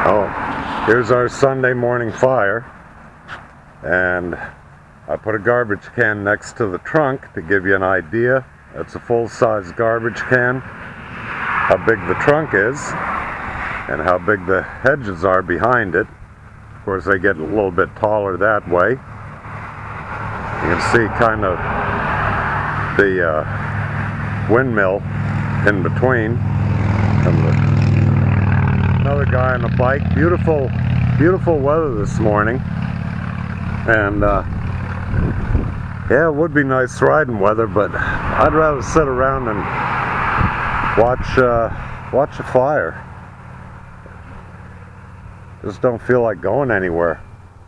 Oh, here's our Sunday morning fire, and I put a garbage can next to the trunk to give you an idea. It's a full-size garbage can, how big the trunk is, and how big the hedges are behind it. Of course, they get a little bit taller that way. You can see kind of the windmill in between. And another guy on a bike. Beautiful, beautiful weather this morning. And yeah, it would be nice riding weather, but I'd rather sit around and watch a fire. Just don't feel like going anywhere.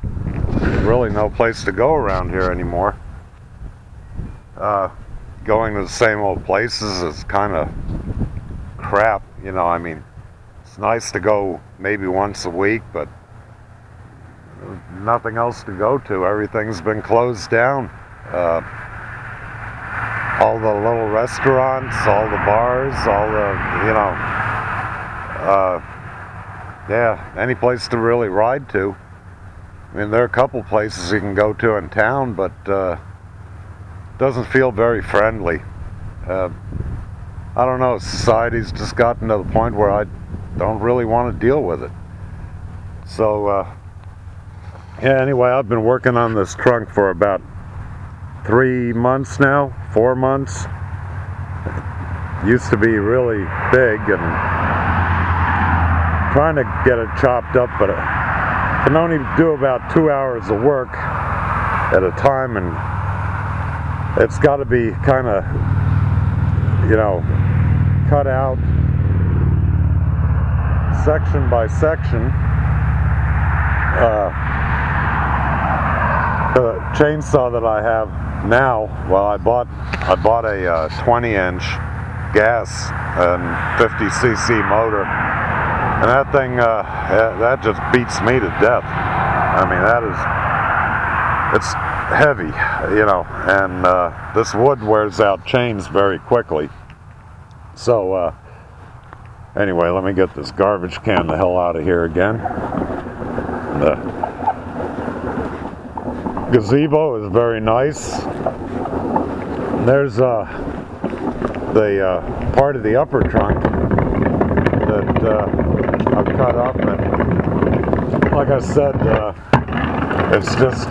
There's really no place to go around here anymore. Going to the same old places is kind of crap, you know. I mean, it's nice to go maybe once a week, but nothing else to go to. Everything's been closed down. All the little restaurants, all the bars, all the, you know, yeah, any place to really ride to. I mean, there are a couple places you can go to in town, but doesn't feel very friendly. I don't know, society's just gotten to the point where I don't really want to deal with it. So, yeah, anyway, I've been working on this trunk for about 3 months now, 4 months. It used to be really big, and trying to get it chopped up, but I can only do about 2 hours of work at a time, and it's got to be kind of, you know, cut out section by section. The chainsaw that I have now, well, I bought a 20-inch gas and 50cc motor, and that thing, that just beats me to death. I mean, it's heavy, you know, and this wood wears out chains very quickly. So anyway, let me get this garbage can the hell out of here again. The gazebo is very nice. There's the part of the upper trunk that I've cut up, and like I said, it's just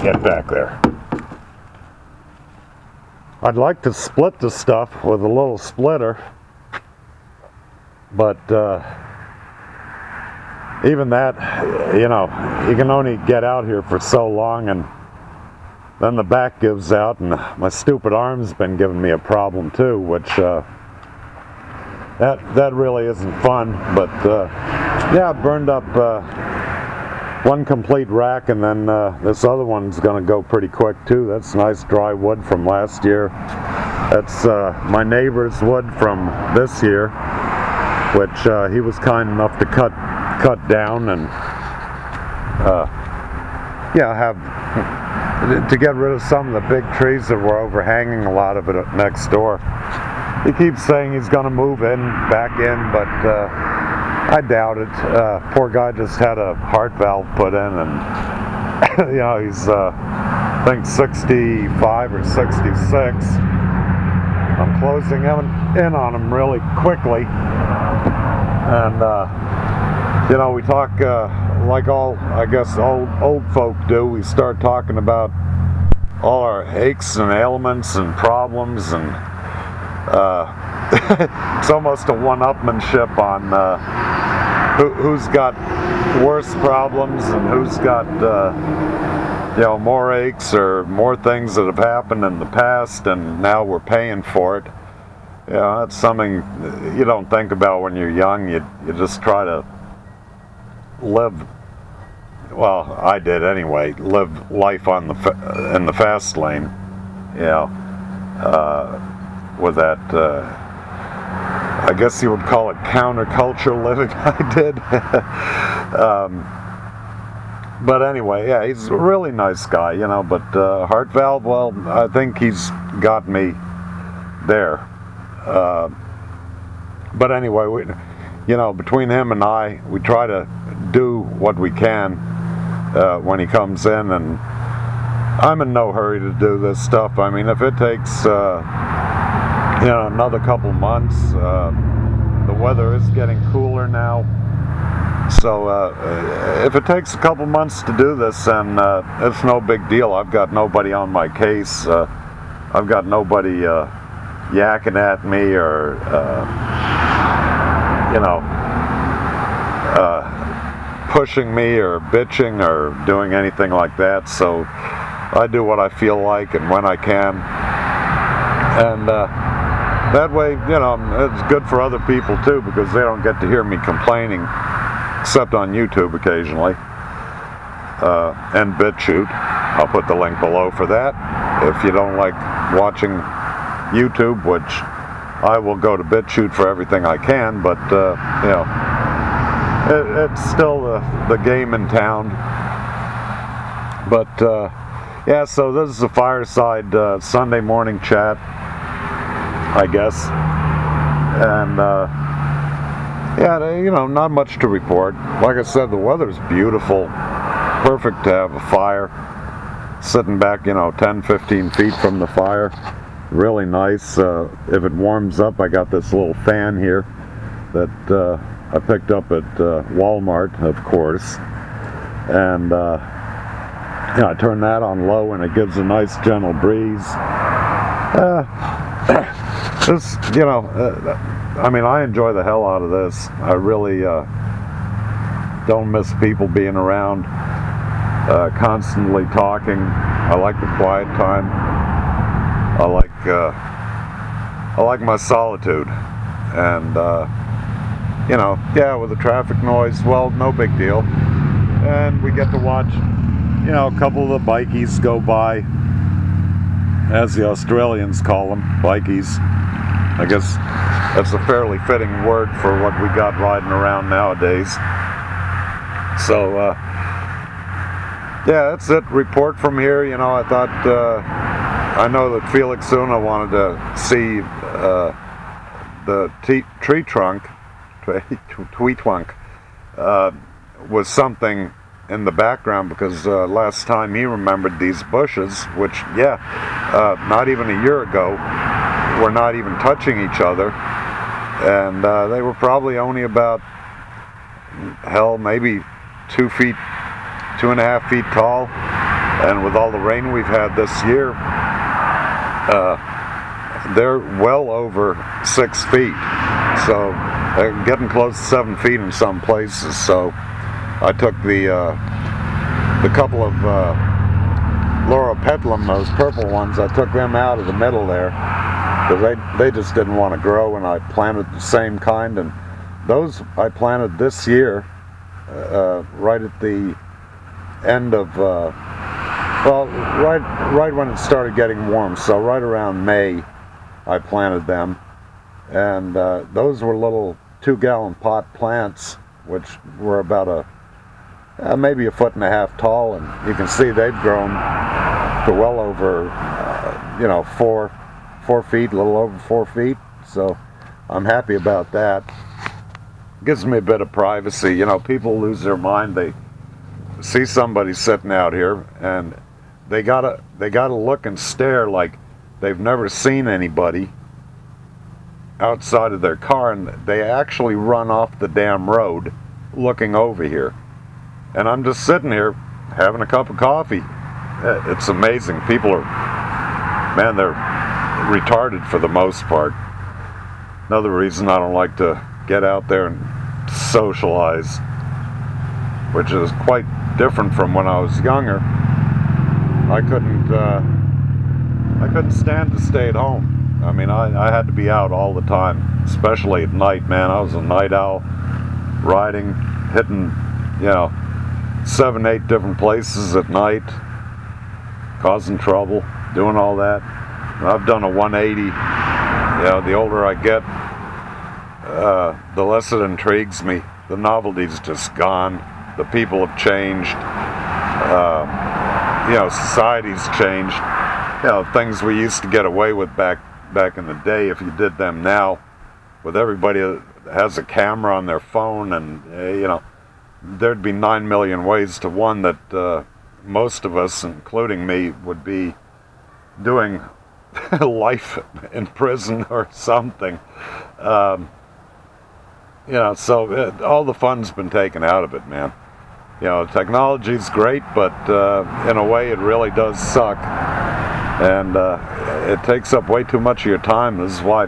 get back there. I'd like to split the stuff with a little splitter, but even that, you know, you can only get out here for so long, and then the back gives out, and my stupid arm's been giving me a problem too, which that really isn't fun. But yeah, I burned up one complete rack, and then this other one's gonna go pretty quick too. That's nice dry wood from last year. That's my neighbor's wood from this year, which he was kind enough to cut down, and yeah, have to get rid of some of the big trees that were overhanging a lot of it next door. He keeps saying he's gonna move back in, but I doubt it. Poor guy just had a heart valve put in, and you know, he's I think 65 or 66. I'm closing in on him really quickly, and you know, we talk like all, I guess, old folk do. We start talking about all our aches and ailments and problems, and it's almost a one-upmanship on who's got worse problems and who's got you know, more aches or more things that have happened in the past, and now we're paying for it. You know, that's something you don't think about when you're young. You just try to live, well, I did anyway, live life on in the fast lane, you know, with that, I guess you would call it counterculture living. I did. But anyway, yeah, he's a really nice guy, you know, but heart valve, well, I think he's got me there. But anyway, between him and I, we try to do what we can when he comes in, and I'm in no hurry to do this stuff. I mean, if it takes another couple months, the weather is getting cooler now, so if it takes a couple months to do this, then it's no big deal. I've got nobody on my case. I've got nobody yakking at me or pushing me or bitching or doing anything like that. So I do what I feel like and when I can, and that way, it's good for other people too, because they don't get to hear me complaining, except on YouTube occasionally, and BitChute. I'll put the link below for that. If you don't like watching YouTube, which I will go to BitChute for everything I can, but it's still the game in town. But yeah, so this is a Fireside Sunday morning chat, I guess, and yeah, not much to report. Like I said, the weather's beautiful, perfect to have a fire, sitting back 10-15 feet from the fire. Really nice. If it warms up, I got this little fan here that I picked up at Walmart, of course, and I turn that on low and it gives a nice gentle breeze. I mean, I enjoy the hell out of this. I really don't miss people being around, constantly talking. I like the quiet time. I like my solitude, and yeah, with the traffic noise, well, no big deal. And we get to watch, a couple of the bikies go by, as the Australians call them, bikies. I guess that's a fairly fitting word for what we got riding around nowadays. So yeah, that's it. Report from here. I thought I know that Felix Una wanted to see the tree trunk, was something in the background, because last time he remembered these bushes, which, yeah, not even a year ago, were not even touching each other, and they were probably only about, hell, maybe 2.5 feet tall, and with all the rain we've had this year, they're well over 6 feet, so they're getting close to 7 feet in some places. So I took the couple of Laura Petlum, those purple ones, I took them out of the middle there, because they just didn't want to grow, and I planted the same kind, and those I planted this year, right at the end of, well, right when it started getting warm, so right around May I planted them, and those were little 2-gallon pot plants, which were about maybe 1.5 feet tall, and you can see they've grown to well over 4 feet, a little over 4 feet, so I'm happy about that. Gives me a bit of privacy. People lose their mind. They see somebody sitting out here, and they gotta look and stare like they've never seen anybody outside of their car, and they actually run off the damn road looking over here. And I'm just sitting here having a cup of coffee. It's amazing. People are, man, they're retarded for the most part. Another reason I don't like to get out there and socialize, which is quite different from when I was younger. I couldn't stand to stay at home. I mean, I had to be out all the time, especially at night, man. I was a night owl, riding, hitting, 7-8 different places at night, causing trouble, doing all that. I've done a 180. The older I get, the less it intrigues me. The novelty's just gone. The people have changed. Society's changed. Things we used to get away with back in the day, if you did them now, with everybody that has a camera on their phone, and you know, there'd be 9 million ways to one that most of us, including me, would be doing life in prison or something. You know, so all the fun's been taken out of it, man. You know, technology's great, but in a way it really does suck. And it takes up way too much of your time. This is why,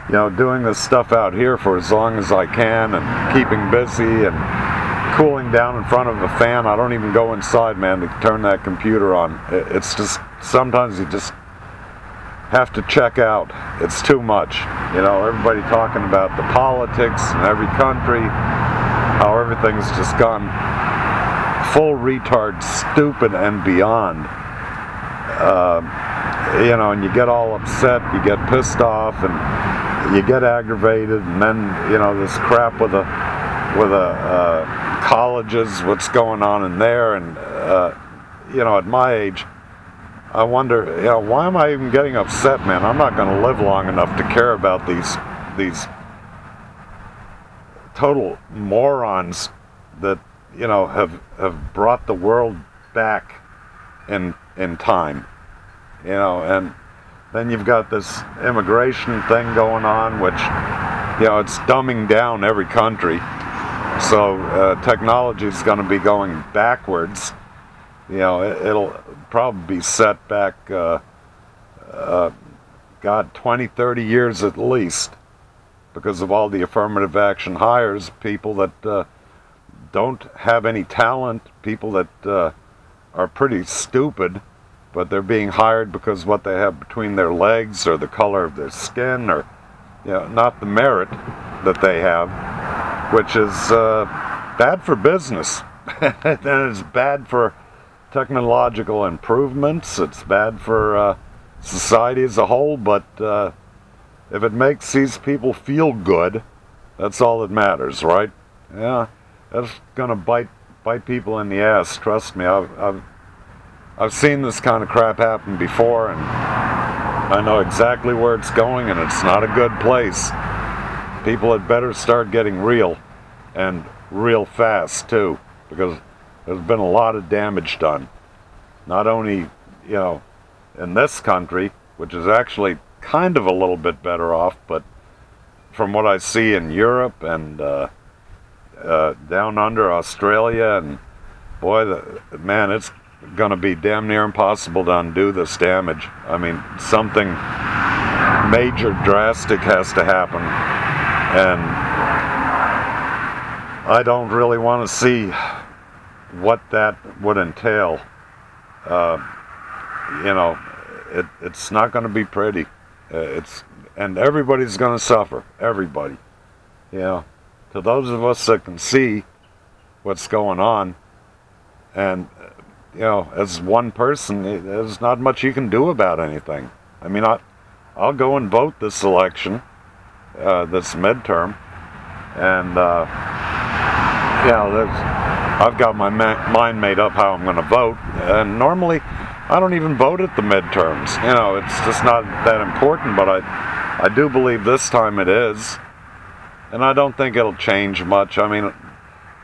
you know, doing this stuff out here for as long as I can and keeping busy and cooling down in front of a fan. I don't even go inside, man, to turn that computer on. It's just, sometimes you just have to check out. It's too much. You know, everybody talking about the politics in every country, how everything's just gone full retard, stupid, and beyond. You know, and you get all upset, you get pissed off, and you get aggravated, and then, you know, this crap with the colleges, what's going on in there, and you know, at my age, I wonder, you know, why am I even getting upset, man? I'm not going to live long enough to care about these total morons that, you know, have brought the world back in time, you know. And then you've got this immigration thing going on, which, you know, it's dumbing down every country. So technology is going to be going backwards. You know, it'll probably be set back, God, 20, 30 years at least, because of all the affirmative action hires, people that don't have any talent, people that are pretty stupid, but they're being hired because what they have between their legs or the color of their skin, or, you know, not the merit that they have, which is bad for business. And it's bad for technological improvements. It's bad for society as a whole, but if it makes these people feel good, that's all that matters, right? Yeah, that's gonna bite people in the ass. Trust me, I've seen this kind of crap happen before, and I know exactly where it's going, and it's not a good place. People had better start getting real, and real fast too, because there's been a lot of damage done. Not only, you know, in this country, which is actually kind of a little bit better off, but from what I see in Europe and down under Australia, and boy, man, it's gonna be damn near impossible to undo this damage. I mean, something major, drastic has to happen, and I don't really want to see what that would entail. You know, it's not going to be pretty. And everybody's going to suffer. Everybody. You know, to those of us that can see what's going on, and, you know, as one person, there's not much you can do about anything. I mean, I'll go and vote this election, this midterm, and, you know, I've got my mind made up how I'm going to vote, and normally I don't even vote at the midterms. You know, it's just not that important, but I do believe this time it is, and I don't think it'll change much. I mean,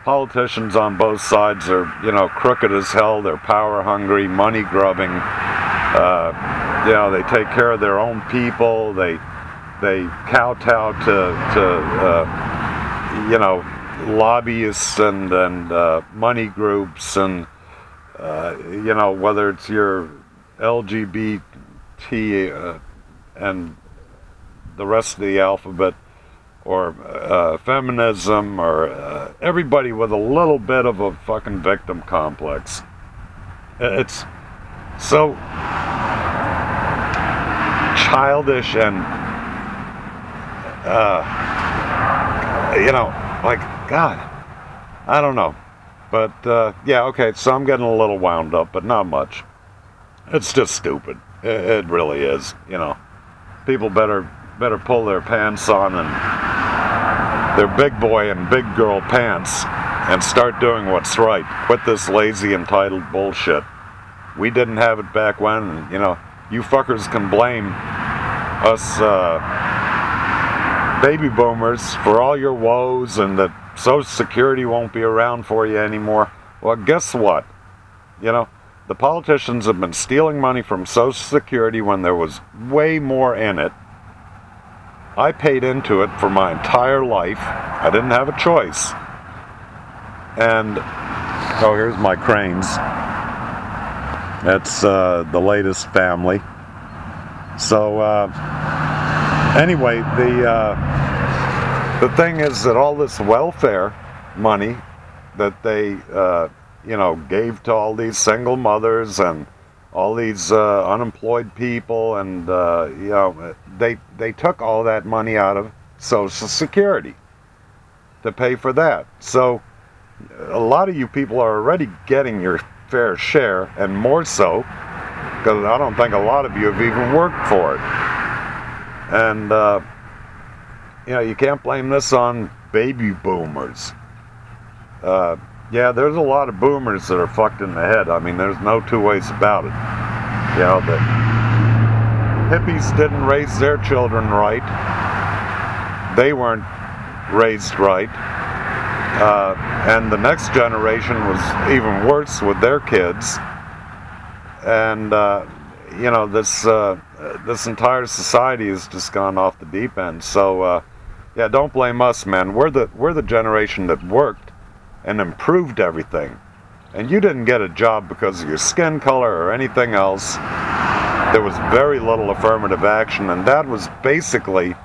politicians on both sides are, you know, crooked as hell. They're power hungry, money grubbing. You know, they take care of their own people. They kowtow to you know, lobbyists and money groups, and you know, whether it's your LGBT and the rest of the alphabet, or feminism, or everybody with a little bit of a fucking victim complex. It's so childish, and you know, like, God, I don't know. But yeah, okay, so I'm getting a little wound up, but not much. It's just stupid. It really is. You know, people better pull their pants on, and their big boy and big girl pants, and start doing what's right. Quit this lazy, entitled bullshit. We didn't have it back when, and, you know, you fuckers can blame us baby boomers, for all your woes and that Social Security won't be around for you anymore, well, guess what? You know, the politicians have been stealing money from Social Security when there was way more in it. I paid into it for my entire life. I didn't have a choice. And, oh, here's my cranes. That's the latest family. So, anyway, the thing is that all this welfare money that they, you know, gave to all these single mothers and all these unemployed people, and you know, they took all that money out of Social Security to pay for that. So a lot of you people are already getting your fair share, and more so, because I don't think a lot of you have even worked for it. And you know, you can't blame this on baby boomers. Yeah, there's a lot of boomers that are fucked in the head. I mean, there's no two ways about it. You know, the hippies didn't raise their children right. They weren't raised right. And the next generation was even worse with their kids. And, you know, this entire society has just gone off the deep end. So, yeah, don't blame us, man. We're the generation that worked and improved everything. And you didn't get a job because of your skin color or anything else. There was very little affirmative action, and that was basically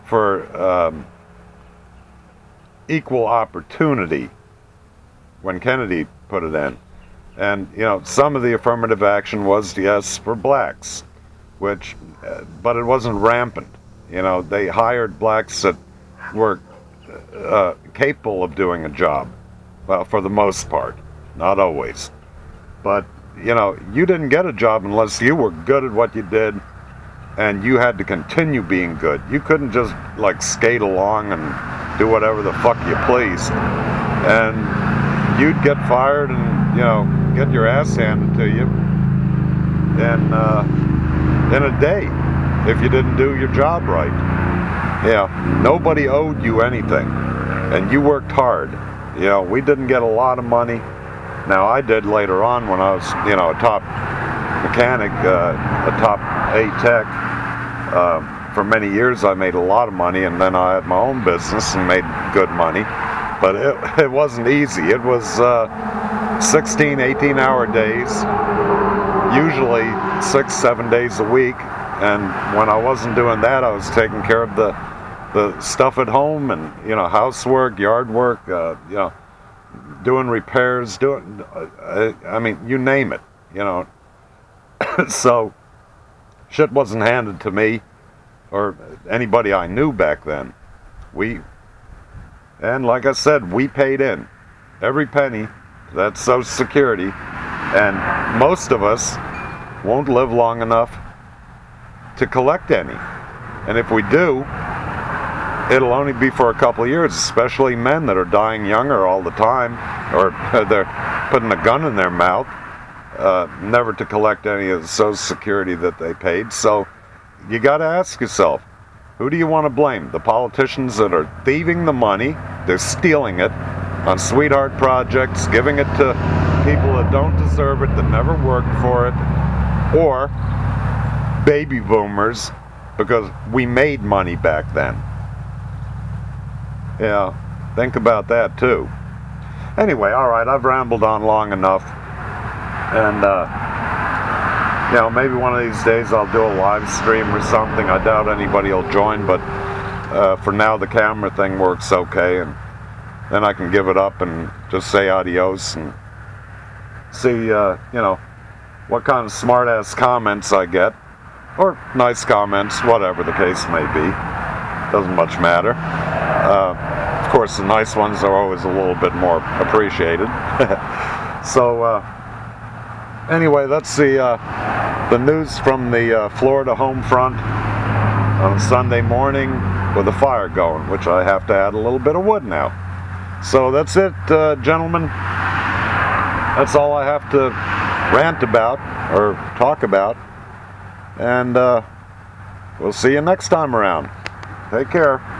for equal opportunity when Kennedy put it in. And, you know, some of the affirmative action was, yes, for blacks, which, but it wasn't rampant. You know, they hired blacks that were capable of doing a job, well, for the most part, not always. But, you know, you didn't get a job unless you were good at what you did, and you had to continue being good. You couldn't just, like, skate along and do whatever the fuck you pleased. And you'd get fired and, you know, get your ass handed to you in a day if you didn't do your job right. Yeah, nobody owed you anything, and you worked hard. You know, we didn't get a lot of money. Now, I did later on when I was, you know, a top mechanic, a top A tech. For many years I made a lot of money, and then I had my own business and made good money. But it wasn't easy. It was 16, 18-hour days, usually 6-7 days a week. And when I wasn't doing that, I was taking care of the stuff at home, and, you know, housework, yard work, you know, doing repairs, I mean, you name it, you know. So shit wasn't handed to me or anybody I knew back then. And like I said, we paid in every penny to that Social Security, and most of us won't live long enough to collect any. And if we do, it'll only be for a couple of years, especially men that are dying younger all the time, or they're putting a gun in their mouth, never to collect any of the Social Security that they paid. So you got to ask yourself, who do you want to blame? The politicians that are thieving the money, they're stealing it on sweetheart projects, giving it to people that don't deserve it, that never worked for it, or baby boomers, because we made money back then. Yeah, think about that too. Anyway, alright, I've rambled on long enough, and you know, maybe one of these days I'll do a live stream or something. I doubt anybody will join, but for now the camera thing works okay, and then I can give it up and just say adios and see, you know, what kind of smart-ass comments I get, or nice comments, whatever the case may be. Doesn't much matter. Of course, the nice ones are always a little bit more appreciated. So, anyway, that's the news from the Florida home front on Sunday morning with a fire going, which I have to add a little bit of wood now. So that's it, gentlemen. That's all I have to rant about or talk about. And we'll see you next time around. Take care.